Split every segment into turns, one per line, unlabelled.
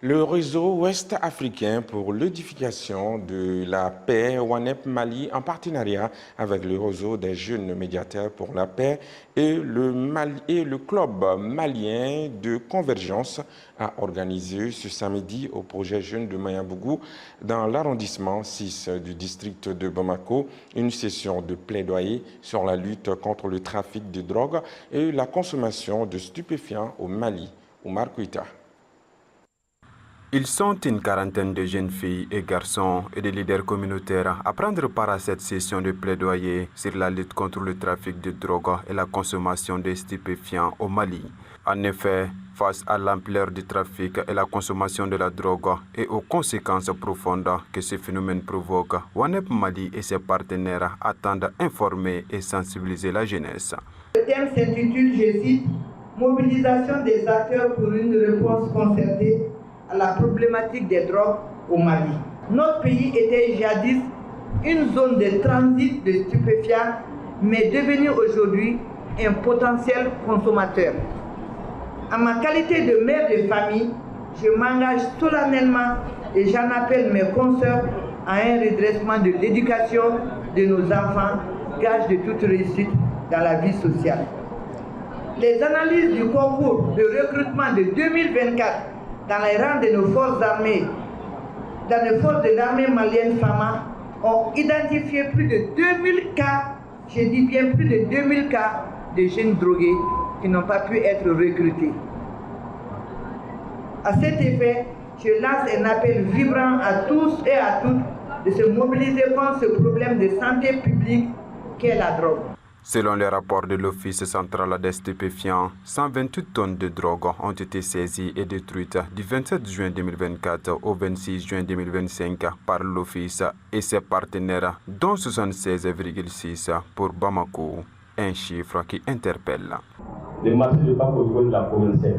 Le réseau ouest-africain pour l'édification de la paix, WANEP Mali, en partenariat avec le réseau des jeunes médiateurs pour la paix et le club malien de convergence, a organisé ce samedi au projet Jeunes de Mayambougou dans l'arrondissement 6 du district de Bamako une session de plaidoyer sur la lutte contre le trafic de drogue et la consommation de stupéfiants au Mali. Oumar Kouita.
Ils sont une quarantaine de jeunes filles et garçons et des leaders communautaires à prendre part à cette session de plaidoyer sur la lutte contre le trafic de drogue et la consommation de stupéfiants au Mali. En effet, face à l'ampleur du trafic et la consommation de la drogue et aux conséquences profondes que ce phénomène provoque, WANEP Mali et ses partenaires attendent informer et sensibiliser la jeunesse.
Le thème s'intitule, je cite, « Mobilisation des acteurs pour une réponse concertée à la problématique des drogues au Mali ». Notre pays était jadis une zone de transit de stupéfiants, mais devenu aujourd'hui un potentiel consommateur. En ma qualité de mère de famille, je m'engage solennellement et j'en appelle mes consoeurs à un redressement de l'éducation de nos enfants, gage de toute réussite dans la vie sociale. Les analyses du concours de recrutement de 2024 dans les rangs de nos forces armées, dans les forces de l'armée malienne FAMA, ont identifié plus de 2000 cas, je dis bien plus de 2000 cas de jeunes drogués qui n'ont pas pu être recrutés. À cet effet, je lance un appel vibrant à tous et à toutes de se mobiliser contre ce problème de santé publique qu'est la drogue.
Selon les rapports de l'Office central des stupéfiants, 128 tonnes de drogue ont été saisies et détruites du 27 juin 2024 au 26 juin 2025 par l'Office et ses partenaires, dont 76,6 pour Bamako, un chiffre qui interpelle.
Les marchés de tabac au niveau de la commune 5.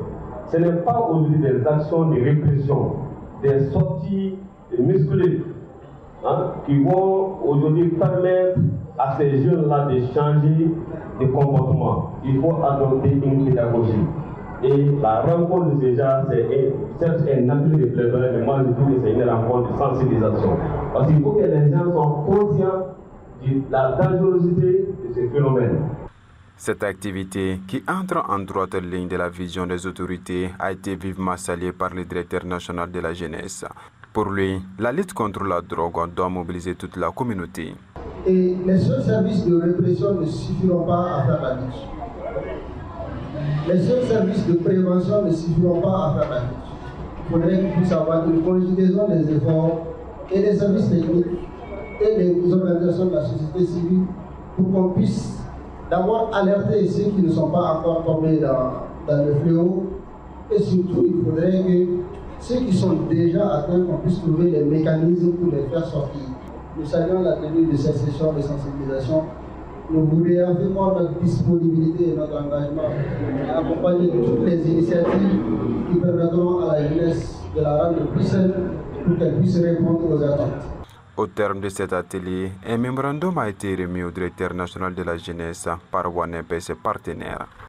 Ce n'est pas aujourd'hui des actions de répression, des sorties musclées qui vont aujourd'hui permettre à ces jeunes-là de changer de comportement. Il faut adopter une pédagogie. Et la rencontre de ces gens, c'est certes un appel de plaidoyer, mais moi je trouve que c'est une rencontre de sensibilisation. Parce qu'il faut que les gens soient conscients de la dangerosité de ce phénomène.
Cette activité, qui entre en droite ligne de la vision des autorités, a été vivement saluée par le directeur national de la jeunesse. Pour lui, la lutte contre la drogue doit mobiliser toute la communauté.
Et les seuls services de répression ne suffiront pas à faire la lutte. Les seuls services de prévention ne suffiront pas à faire la lutte. Il faudrait qu'il puisse avoir une conjugaison des efforts et des services techniques et des organisations de la société civile pour qu'on puisse d'abord alerter ceux qui ne sont pas encore tombés dans le fléau. Et surtout, il faudrait que ceux qui sont déjà atteints, qu'on puisse trouver des mécanismes pour les faire sortir. Nous saluons la tenue de cette session de sensibilisation. Nous vous réaffirmons notre disponibilité et notre engagement à accompagner toutes les initiatives qui permettront à la jeunesse de la rendre plus saine pour qu'elle puisse répondre aux attentes.
Au terme de cet atelier, un mémorandum a été remis au directeur national de la jeunesse par WANEP et ses partenaires.